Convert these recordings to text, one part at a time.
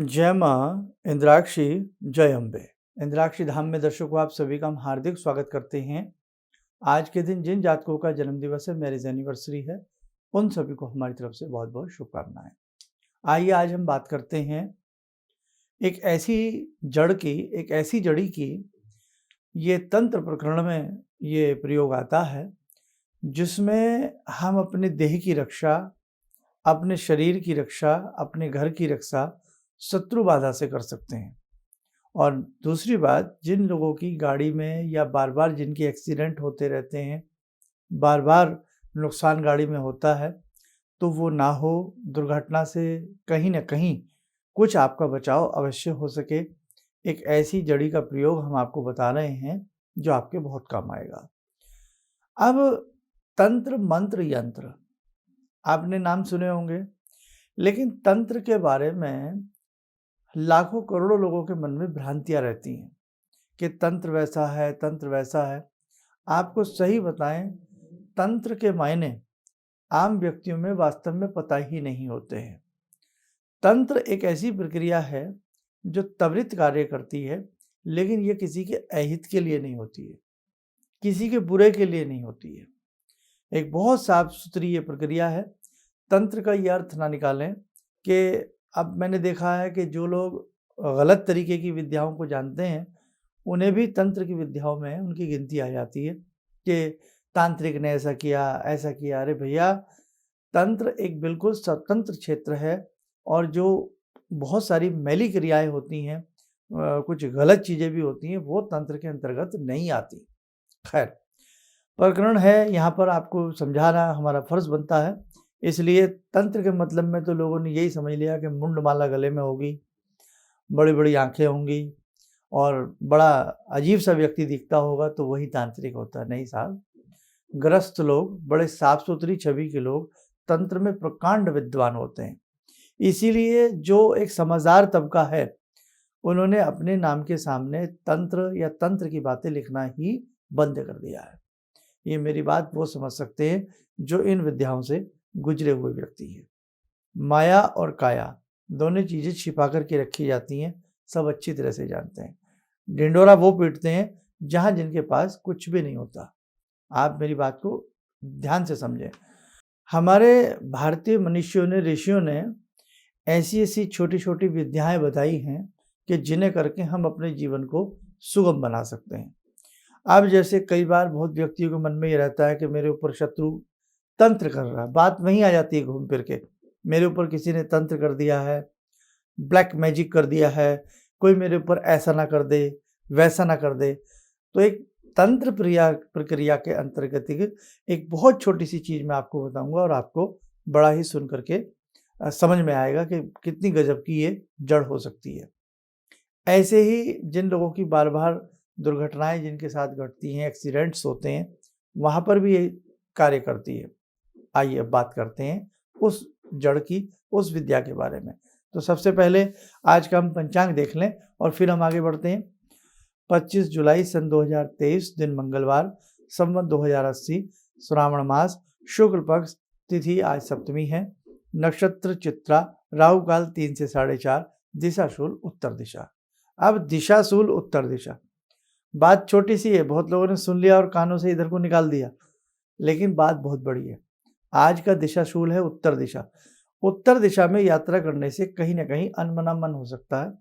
जय माँ इंद्राक्षी, जय अम्बे। इंद्राक्षी धाम में दर्शकों आप सभी का हम हार्दिक स्वागत करते हैं। आज के दिन जिन जातकों का जन्म दिवस है, मैरिज एनिवर्सरी है, उन सभी को हमारी तरफ से बहुत बहुत शुभकामनाएं। आइए आज हम बात करते हैं एक ऐसी जड़ी की ये तंत्र प्रकरण में ये प्रयोग आता है, जिसमें हम अपने देह की रक्षा, अपने शरीर की रक्षा, अपने घर की रक्षा शत्रु बाधा से कर सकते हैं। और दूसरी बात, जिन लोगों की गाड़ी में या बार बार जिनके एक्सीडेंट होते रहते हैं, बार बार नुकसान गाड़ी में होता है, तो वो ना हो, दुर्घटना से कहीं ना कहीं कुछ आपका बचाव अवश्य हो सके। एक ऐसी जड़ी का प्रयोग हम आपको बता रहे हैं जो आपके बहुत काम आएगा। अब तंत्र मंत्र यंत्र आपने नाम सुने होंगे, लेकिन तंत्र के बारे में लाखों करोड़ों लोगों के मन में भ्रांतियां रहती हैं कि तंत्र वैसा है, तंत्र वैसा है। आपको सही बताएं, तंत्र के मायने आम व्यक्तियों में वास्तव में पता ही नहीं होते हैं। तंत्र एक ऐसी प्रक्रिया है जो त्वरित कार्य करती है, लेकिन ये किसी के अहित के लिए नहीं होती है, किसी के बुरे के लिए नहीं होती है। एक बहुत साफ सुथरी ये प्रक्रिया है। तंत्र का ये अर्थ ना निकालें कि अब मैंने देखा है कि जो लोग गलत तरीके की विद्याओं को जानते हैं, उन्हें भी तंत्र की विद्याओं में उनकी गिनती आ जाती है कि तांत्रिक ने ऐसा किया, ऐसा किया। अरे भैया, तंत्र एक बिल्कुल स्वतंत्र क्षेत्र है, और जो बहुत सारी मैली क्रियाएं होती हैं, कुछ गलत चीज़ें भी होती हैं, वो तंत्र के अंतर्गत नहीं आती। खैर, प्रकरण है, यहाँ पर आपको समझाना हमारा फर्ज बनता है। इसलिए तंत्र के मतलब में तो लोगों ने यही समझ लिया कि मुंडमाला गले में होगी, बड़ी बड़ी आंखें होंगी और बड़ा अजीब सा व्यक्ति दिखता होगा, तो वही तांत्रिक होता है। नहीं साहब, ग्रस्त लोग, बड़े साफ सुथरी छवि के लोग तंत्र में प्रकांड विद्वान होते हैं। इसीलिए जो एक समझदार तबका है, उन्होंने अपने नाम के सामने तंत्र या तंत्र की बातें लिखना ही बंद कर दिया है। ये मेरी बात वो समझ सकते हैं जो इन विद्याओं से गुजरे हुए व्यक्ति हैं। माया और काया दोनों चीज़ें छिपा करके रखी जाती हैं, सब अच्छी तरह से जानते हैं। ढिंडोरा वो पीटते हैं जहाँ जिनके पास कुछ भी नहीं होता। आप मेरी बात को ध्यान से समझें। हमारे भारतीय मनुष्यों ने, ऋषियों ने ऐसी ऐसी छोटी छोटी विद्याएं बताई हैं कि जिन्हें करके हम अपने जीवन को सुगम बना सकते हैं। अब जैसे कई बार बहुत व्यक्तियों के मन में ये रहता है कि मेरे ऊपर शत्रु तंत्र कर रहा है। बात वहीं आ जाती है घूम फिर के, मेरे ऊपर किसी ने तंत्र कर दिया है, ब्लैक मैजिक कर दिया है, कोई मेरे ऊपर ऐसा ना कर दे, वैसा ना कर दे। तो एक तंत्र प्रक्रिया के अंतर्गत एक बहुत छोटी सी चीज़ मैं आपको बताऊंगा, और आपको बड़ा ही सुन करके समझ में आएगा कि कितनी गजब की ये जड़ हो सकती है। ऐसे ही जिन लोगों की बार बार दुर्घटनाएं जिनके साथ घटती हैं, एक्सीडेंट्स होते हैं, वहाँ पर भी ये कार्य करती है। आइए अब बात करते हैं उस जड़ की, उस विद्या के बारे में। तो सबसे पहले आज का हम पंचांग देख लें और फिर हम आगे बढ़ते हैं। 25 जुलाई सन 2023 दिन मंगलवार, संवत 2080, श्रावण मास, शुक्ल पक्ष, तिथि आज सप्तमी है, नक्षत्र चित्रा, राहु काल 3 से 4:30, दिशाशूल उत्तर दिशा। अब दिशाशूल उत्तर दिशा, बात छोटी सी है, बहुत लोगों ने सुन लिया और कानों से इधर को निकाल दिया, लेकिन बात बहुत बड़ी है। आज का दिशाशूल है उत्तर दिशा। उत्तर दिशा में यात्रा करने से कहीं ना कहीं अनमना मन हो सकता है,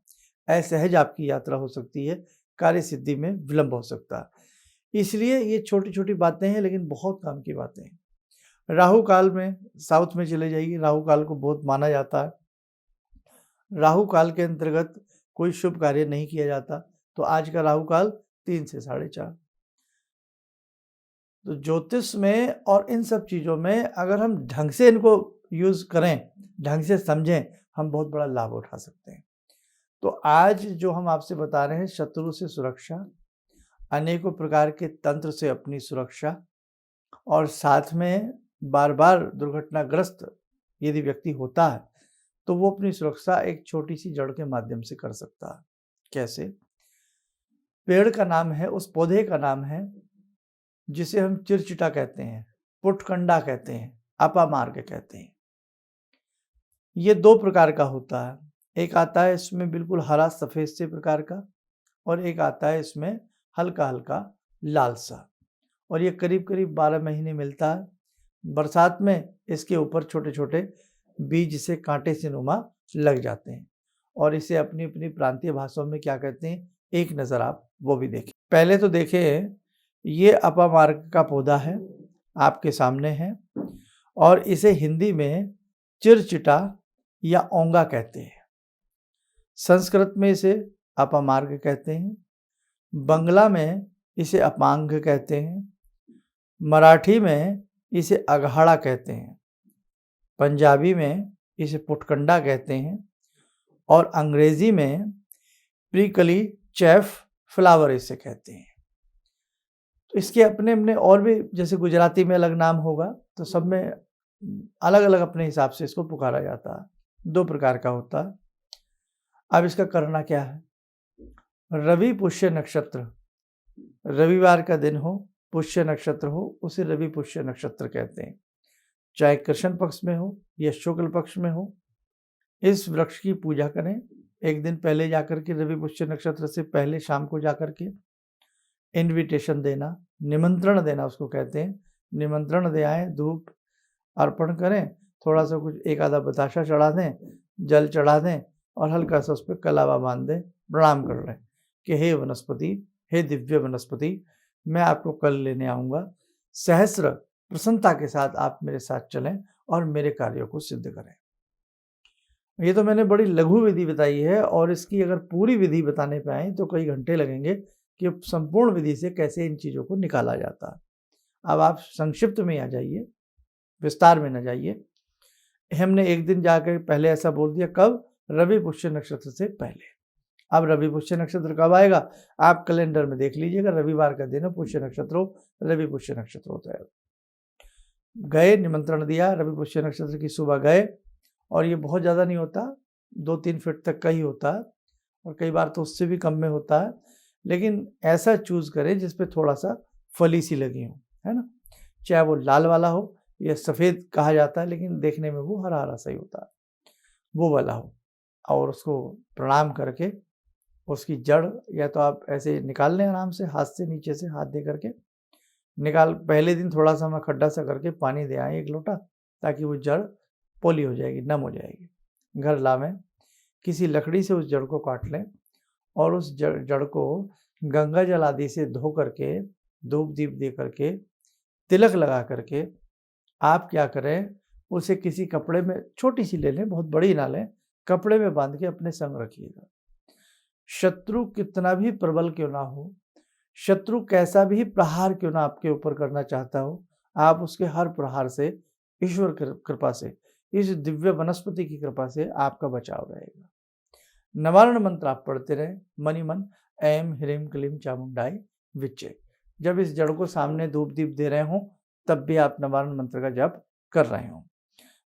असहज आपकी यात्रा हो सकती है, कार्य सिद्धि में विलंब हो सकता है। इसलिए ये छोटी छोटी बातें हैं, लेकिन बहुत काम की बातें हैं। राहु काल में साउथ में चले जाइए, राहु काल को बहुत माना जाता है। राहु काल के अंतर्गत कोई शुभ कार्य नहीं किया जाता। तो आज का राहु काल 3 से 4:30। तो ज्योतिष में और इन सब चीज़ों में अगर हम ढंग से इनको यूज़ करें, ढंग से समझें, हम बहुत बड़ा लाभ उठा सकते हैं। तो आज जो हम आपसे बता रहे हैं, शत्रु से सुरक्षा, अनेकों प्रकार के तंत्र से अपनी सुरक्षा, और साथ में बार बार दुर्घटनाग्रस्त यदि व्यक्ति होता है, तो वो अपनी सुरक्षा एक छोटी सी जड़ के माध्यम से कर सकता है। कैसे? पेड़ का नाम है, उस पौधे का नाम है जिसे हम चिरचिटा कहते हैं, पुटकंडा कहते हैं, अपामार्ग कहते हैं। ये 2 प्रकार का होता है। एक आता है इसमें बिल्कुल हरा सफ़ेद से प्रकार का, और एक आता है इसमें हल्का हल्का लाल सा, और ये करीब करीब 12 महीने मिलता है। बरसात में इसके ऊपर छोटे छोटे बीज से कांटे से नुमा लग जाते हैं, और इसे अपनी अपनी प्रांतीय भाषाओं में क्या कहते हैं, एक नज़र आप वो भी देखें। पहले तो देखें, ये अपामार्ग का पौधा है, आपके सामने है, और इसे हिंदी में चिरचिटा या ओंगा कहते हैं। संस्कृत में इसे अपामार्ग कहते हैं, बंगला में इसे अपांग कहते हैं, मराठी में इसे अघाड़ा कहते हैं, पंजाबी में इसे पुटकंडा कहते हैं, और अंग्रेजी में प्रिकली चैफ फ्लावर इसे कहते हैं। तो इसके अपने अपने और भी, जैसे गुजराती में अलग नाम होगा, तो सब में अलग अलग अपने हिसाब से इसको पुकारा जाता है। 2 प्रकार का होता है। अब इसका करना क्या है, रवि पुष्य नक्षत्र, रविवार का दिन हो, पुष्य नक्षत्र हो, उसे रवि पुष्य नक्षत्र कहते हैं। चाहे कृष्ण पक्ष में हो या शुक्ल पक्ष में हो, इस वृक्ष की पूजा करें। एक दिन पहले जाकर के, रवि पुष्य नक्षत्र से पहले शाम को जाकर के इनविटेशन देना, निमंत्रण देना उसको कहते हैं। निमंत्रण दे आएँ, धूप अर्पण करें, थोड़ा सा कुछ एक आधा बताशा चढ़ा दें, जल चढ़ा दें, और हल्का सा उस पर कलावा बांध दें, प्रणाम कर लें कि हे वनस्पति, हे दिव्य वनस्पति, मैं आपको कल लेने आऊँगा। सहस्र प्रसन्नता के साथ आप मेरे साथ चलें और मेरे कार्यों को सिद्ध करें। ये तो मैंने बड़ी लघु विधि बताई है, और इसकी अगर पूरी विधि बताने पे आए तो कई घंटे लगेंगे कि संपूर्ण विधि से कैसे इन चीज़ों को निकाला जाता है। अब आप संक्षिप्त में आ जाइए, विस्तार में न जाइए। हमने एक दिन जाकर पहले ऐसा बोल दिया, कब, रवि पुष्य नक्षत्र से पहले। अब रवि पुष्य नक्षत्र कब आएगा, आप कैलेंडर में देख लीजिएगा, रविवार का दिन हो, पुष्य नक्षत्र हो, रवि पुष्य नक्षत्र होता है। गए, निमंत्रण दिया, रवि पुष्य नक्षत्र की सुबह गए, और ये बहुत ज़्यादा नहीं होता, 2-3 फीट तक का ही होता है, और कई बार तो उससे भी कम में होता है। लेकिन ऐसा चूज़ करें जिस पे थोड़ा सा फली सी लगी हो, है ना, चाहे वो लाल वाला हो या सफ़ेद कहा जाता है, लेकिन देखने में वो हरा हरा सही होता है, वो वाला हो। और उसको प्रणाम करके उसकी जड़ या तो आप ऐसे निकाल लें आराम से, हाथ से नीचे से हाथ दे करके निकाल। पहले दिन थोड़ा सा मैं खड्डा सा करके पानी दे आए 1 लोटा, ताकि वो जड़ पोली हो जाएगी, नम हो जाएगी। घर लावें, किसी लकड़ी से उस जड़ को काट लें, और उस जड़ को गंगा जल आदि से धो करके, धूप दीप दे करके, तिलक लगा करके आप क्या करें, उसे किसी कपड़े में, छोटी सी ले लें, बहुत बड़ी ना लें, कपड़े में बांध के अपने संग रखिएगा। शत्रु कितना भी प्रबल क्यों ना हो, शत्रु कैसा भी प्रहार क्यों ना आपके ऊपर करना चाहता हो, आप उसके हर प्रहार से, ईश्वर कृपा से, इस दिव्य वनस्पति की कृपा से आपका बचाव रहेगा। नवारण मंत्र आप पढ़ते रहे मनी मन, ऐम ह्रीम क्लीम चामुंडाई विच्चे। जब इस जड़ को सामने धूप दीप दे रहे हों, तब भी आप नवारण मंत्र का जप कर रहे हों।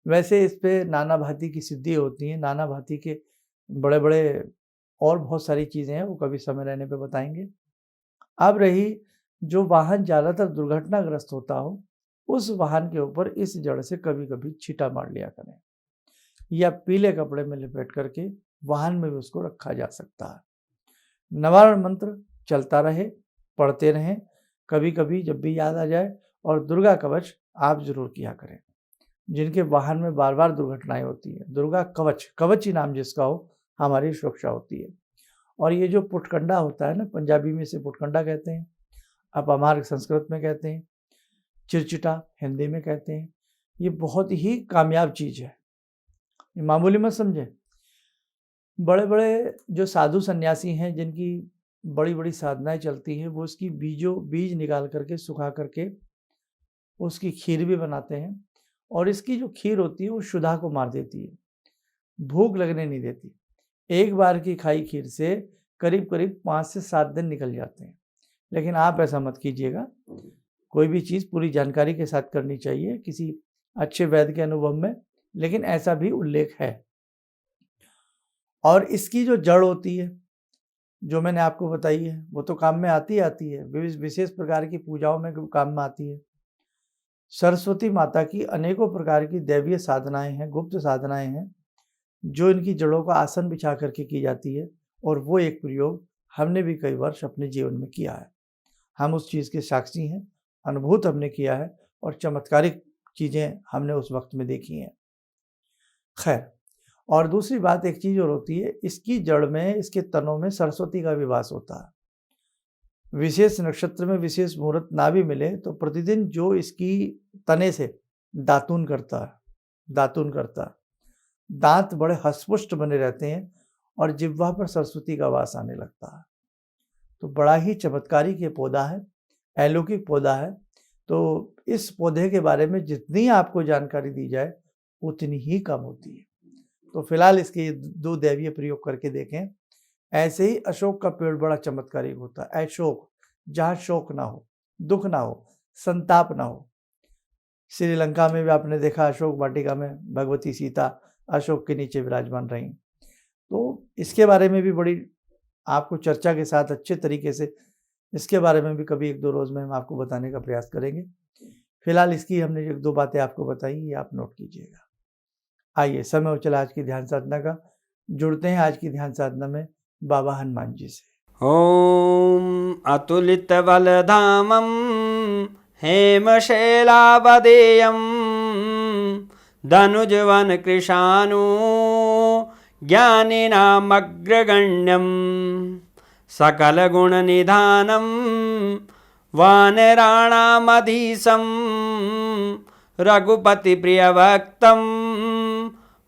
वैसे इस पे नाना भांति की सिद्धि होती हैं, नाना भांति के बड़े बड़े और बहुत सारी चीज़ें हैं, वो कभी समय रहने पे बताएंगे। अब रही, जो वाहन ज़्यादातर दुर्घटनाग्रस्त होता हो, उस वाहन के ऊपर इस जड़ से कभी कभी छींटा मार लिया करें, या पीले कपड़े में लपेट करके वाहन में भी उसको रखा जा सकता है। नवारण मंत्र चलता रहे, पढ़ते रहें, कभी कभी जब भी याद आ जाए, और दुर्गा कवच आप जरूर किया करें। जिनके वाहन में बार बार दुर्घटनाएं होती हैं, दुर्गा कवच, कवच ही नाम जिसका हो, हमारी सुरक्षा होती है। और ये जो पुटकंडा होता है ना, पंजाबी में इसे पुटकंडा कहते हैं, अपामार्ग संस्कृत में कहते हैं, चिरचिटा हिंदी में कहते हैं। ये बहुत ही कामयाब चीज़ है, ये मामूली मत समझें। बड़े बड़े जो साधु सन्यासी हैं, जिनकी बड़ी बड़ी साधनाएं चलती हैं, वो इसकी बीज निकाल करके, सुखा करके उसकी खीर भी बनाते हैं, और इसकी जो खीर होती है वो क्षुधा को मार देती है, भूख लगने नहीं देती। एक बार की खाई खीर से करीब करीब 5 से 7 दिन निकल जाते हैं। लेकिन आप ऐसा मत कीजिएगा, कोई भी चीज़ पूरी जानकारी के साथ करनी चाहिए, किसी अच्छे वैद्य के अनुभव में, लेकिन ऐसा भी उल्लेख है। और इसकी जो जड़ होती है, जो मैंने आपको बताई है, वो तो काम में आती है, विशेष प्रकार की पूजाओं में काम में आती है। सरस्वती माता की अनेकों प्रकार की दैवीय साधनाएं हैं, गुप्त साधनाएं हैं, जो इनकी जड़ों का आसन बिछा करके की जाती है, और वो एक प्रयोग हमने भी कई वर्ष अपने जीवन में किया है। हम उस चीज़ के साक्षी हैं, अनुभूत हमने किया है और चमत्कारिक चीज़ें हमने उस वक्त में देखी हैं। खैर, और दूसरी बात एक चीज़ और होती है, इसकी जड़ में, इसके तनों में सरस्वती का भी वास होता है। विशेष नक्षत्र में विशेष मुहूर्त ना भी मिले तो प्रतिदिन जो इसकी तने से दातून करता है, दांत बड़े हष्टपुष्ट बने रहते हैं और जिह्वा पर सरस्वती का वास आने लगता है। तो बड़ा ही चमत्कारी ये पौधा है, अलौकिक पौधा है। तो इस पौधे के बारे में जितनी आपको जानकारी दी जाए उतनी ही कम होती है। तो फिलहाल इसके 2 दैवीय प्रयोग करके देखें। ऐसे ही अशोक का पेड़ बड़ा चमत्कारिक होता है। अशोक, जहाँ शोक ना हो, दुख ना हो, संताप ना हो। श्रीलंका में भी आपने देखा, अशोक वाटिका में भगवती सीता अशोक के नीचे विराजमान रहीं। तो इसके बारे में भी बड़ी आपको चर्चा के साथ अच्छे तरीके से इसके बारे में भी कभी 1-2 रोज़ में हम आपको बताने का प्रयास करेंगे। फिलहाल इसकी हमने 1-2 बातें आपको बताई, ये आप नोट कीजिएगा। आइए, समय हो चला आज की ध्यान साधना का। जुड़ते हैं आज की ध्यान साधना में बाबा हनुमान जी से। ॐ अतुलितबलधामं हेमशैलावदेयं धनुजवनकृशानु ज्ञानिनामग्रगण्यं सकलगुणनिधानं वानराणामधीशं रघुपतिप्रियभक्तं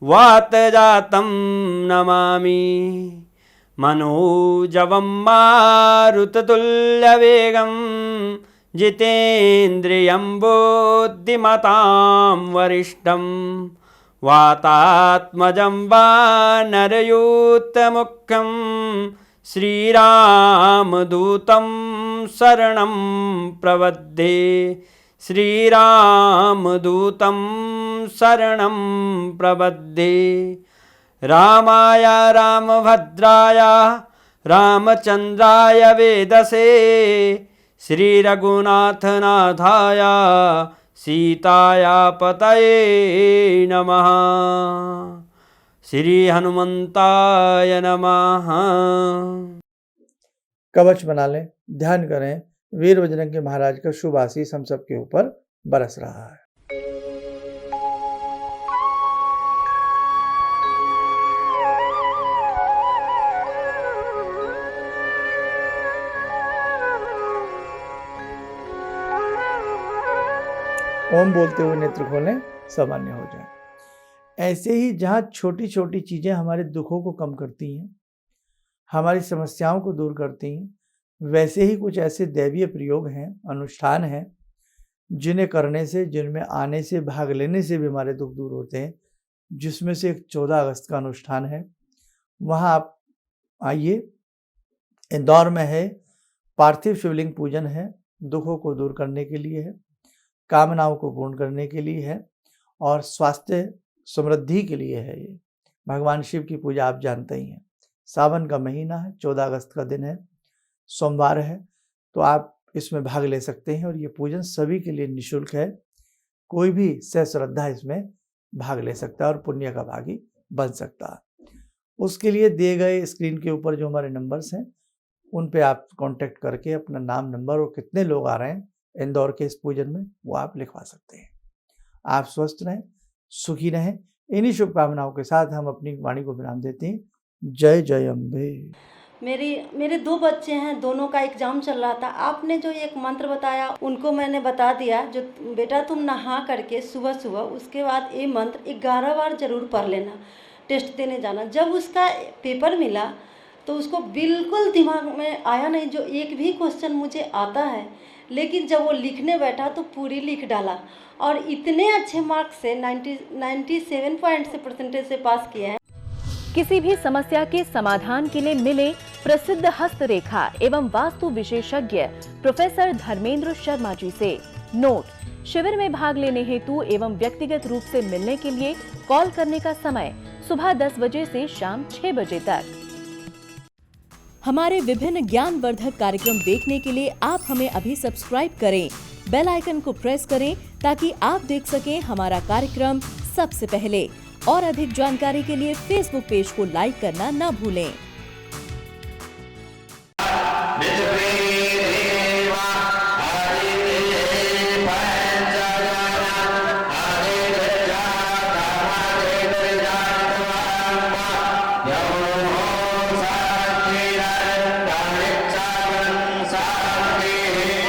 वातजातं नमामि। मनोजवं मारुततुल्यवेगं जितेन्द्रियं बुद्धिमतां वरिष्ठं वातात्मजं वानरयूथमुख्यं श्रीरामदूतं शरणं प्रपद्ये। श्रीरामदूतं शरणं प्रपद्ये। रामाय रामभद्राय रामचन्द्राय वेदसे श्रीरघुनाथनाथाय सीताया पतये नमः। श्री हनुमंताय नमः। कवच बना लें, ध्यान करें, वीर बजरंग के महाराज का शुभ आशीष हम सबके ऊपर बरस रहा है। ओम बोलते हुए नेत्र खोलें, सामान्य हो जाए। ऐसे ही जहाँ छोटी छोटी चीज़ें हमारे दुखों को कम करती हैं, हमारी समस्याओं को दूर करती हैं, वैसे ही कुछ ऐसे दैवीय प्रयोग हैं, अनुष्ठान हैं, जिन्हें करने से, जिनमें आने से, भाग लेने से भी हमारे दुख दूर होते हैं। जिसमें से एक 14 अगस्त का अनुष्ठान है। वहाँ आप आइए, इंदौर में है, पार्थिव शिवलिंग पूजन है, दुखों को दूर करने के लिए है, कामनाओं को पूर्ण करने के लिए है और स्वास्थ्य समृद्धि के लिए है। ये भगवान शिव की पूजा आप जानते ही हैं। सावन का महीना है, 14 अगस्त का दिन है, सोमवार है, तो आप इसमें भाग ले सकते हैं और ये पूजन सभी के लिए निःशुल्क है। कोई भी सश्रद्धा इसमें भाग ले सकता है और पुण्य का भागी बन सकता है। उसके लिए दिए गए स्क्रीन के ऊपर जो हमारे नंबर्स हैं, उन पे आप कांटेक्ट करके अपना नाम, नंबर और कितने लोग आ रहे हैं इंदौर के इस पूजन में, वो आप लिखवा सकते हैं। आप स्वस्थ रहें, सुखी रहें। इन्हीं शुभकामनाओं के साथ हम अपनी वाणी को विराम देते हैं। जय जय अम्बे। मेरे 2 बच्चे हैं, दोनों का एग्ज़ाम चल रहा था। आपने जो एक मंत्र बताया उनको मैंने बता दिया, जो बेटा तुम नहा करके सुबह सुबह उसके बाद ये मंत्र 11 बार ज़रूर पढ़ लेना, टेस्ट देने जाना। जब उसका पेपर मिला तो उसको बिल्कुल दिमाग में आया नहीं, जो एक भी क्वेश्चन मुझे आता है, लेकिन जब वो लिखने बैठा तो पूरी लिख डाला और इतने अच्छे मार्क्स से 97 पॉइंट से परसेंटेज से पास किए हैं। किसी भी समस्या के समाधान के लिए मिले प्रसिद्ध हस्तरेखा एवं वास्तु विशेषज्ञ प्रोफेसर धर्मेंद्र शर्मा जी से। नोट: शिविर में भाग लेने हेतु एवं व्यक्तिगत रूप से मिलने के लिए कॉल करने का समय सुबह 10 बजे से शाम 6 बजे तक। हमारे विभिन्न ज्ञानवर्धक कार्यक्रम देखने के लिए आप हमें अभी सब्सक्राइब करें, बेल आइकन को प्रेस करें ताकि आप देख सकें हमारा कार्यक्रम सबसे पहले। और अधिक जानकारी के लिए फेसबुक पेज को लाइक करना न भूलें।